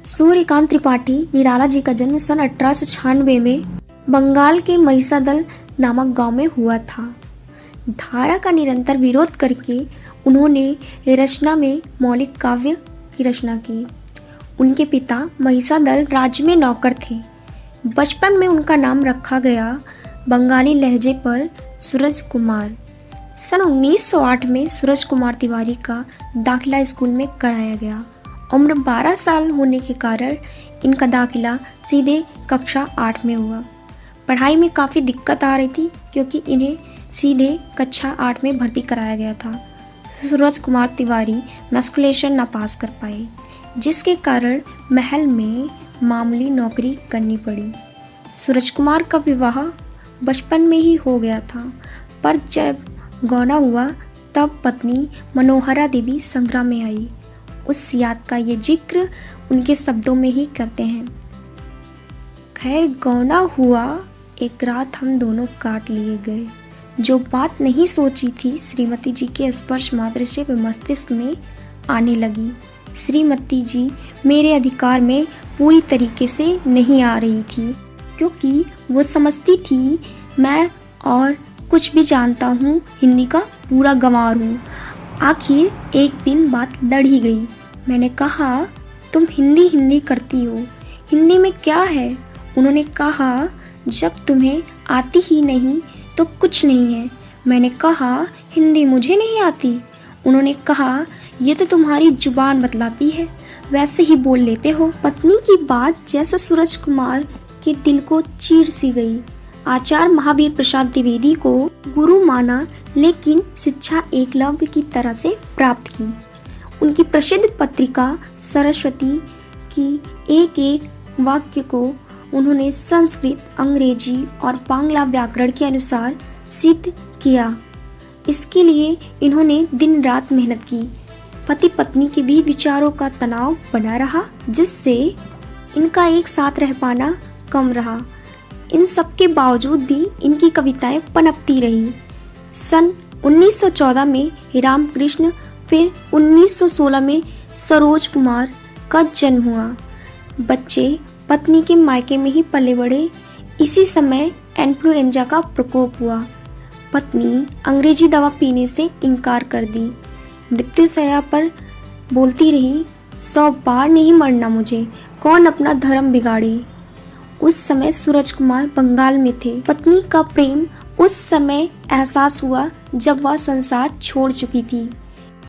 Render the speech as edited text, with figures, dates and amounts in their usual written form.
सूर्यकांत त्रिपाठी निराला जी का जन्म सन 1896 में बंगाल के महिसादल नामक गांव में हुआ था। धारा का निरंतर विरोध करके उन्होंने रचना में मौलिक काव्य की रचना की। उनके पिता महिसादल राज्य में नौकर थे। बचपन में उनका नाम रखा गया बंगाली लहजे पर सूरज कुमार। सन 1908 में सूरज कुमार तिवारी का दाखिला स्कूल में कराया गया। उम्र 12 साल होने के कारण इनका दाखिला सीधे कक्षा 8 में हुआ। पढ़ाई में काफ़ी दिक्कत आ रही थी क्योंकि इन्हें सीधे कक्षा 8 में भर्ती कराया गया था। सूरज कुमार तिवारी मैट्रिकुलेशन ना पास कर पाए, जिसके कारण महल में मामूली नौकरी करनी पड़ी। सूरज कुमार का विवाह बचपन में ही हो गया था, पर जब गौना हुआ तब पत्नी मनोहरा देवी संग्राम में आई। उस याद का ये जिक्र उनके शब्दों में ही करते हैं। खैर गौना हुआ, एक रात हम दोनों काट लिए गए। जो बात नहीं सोची थी श्रीमती जी के स्पर्श मात्र से मस्तिष्क में आने लगी। श्रीमती जी मेरे अधिकार में पूरी तरीके से नहीं आ रही थी, क्योंकि वो समझती थी मैं और कुछ भी जानता हूँ, हिंदी का पूरा गंवार हूँ। आखिर एक दिन बात लड़ ही गई। मैंने कहा तुम हिंदी करती हो, हिंदी में क्या है? उन्होंने कहा जब तुम्हें आती ही नहीं तो कुछ नहीं है। मैंने कहा हिंदी मुझे नहीं आती। उन्होंने कहा ये तो तुम्हारी जुबान बतलाती है, वैसे ही बोल लेते हो। पत्नी की बात जैसे सूरज कुमार के दिल को चीर सी गई। आचार्य महावीर प्रसाद द्विवेदी को गुरु माना, लेकिन शिक्षा एकलव्य की तरह से प्राप्त की। उनकी प्रसिद्ध पत्रिका सरस्वती की एक एक वाक्य को उन्होंने संस्कृत, अंग्रेजी और बांग्ला व्याकरण के अनुसार सिद्ध किया। इसके लिए इन्होंने दिन रात मेहनत की। पति पत्नी के भी विचारों का तनाव बना रहा, जिससे इनका एक साथ रह पाना कम रहा। इन सब के बावजूद भी इनकी कविताएं पनपती रही। सन 1914 में रामकृष्ण, फिर 1916 में सरोज कुमार का जन्म हुआ। बच्चे पत्नी के मायके में ही पले बढ़े। इसी समय इन्फ्लुएंजा का प्रकोप हुआ। पत्नी अंग्रेजी दवा पीने से इनकार कर दी। मृत्युशैया पर बोलती रही, 100 बार नहीं मरना मुझे, कौन अपना धर्म बिगाड़े। उस समय सूरज कुमार बंगाल में थे। पत्नी का प्रेम उस समय एहसास हुआ जब वह संसार छोड़ चुकी थी।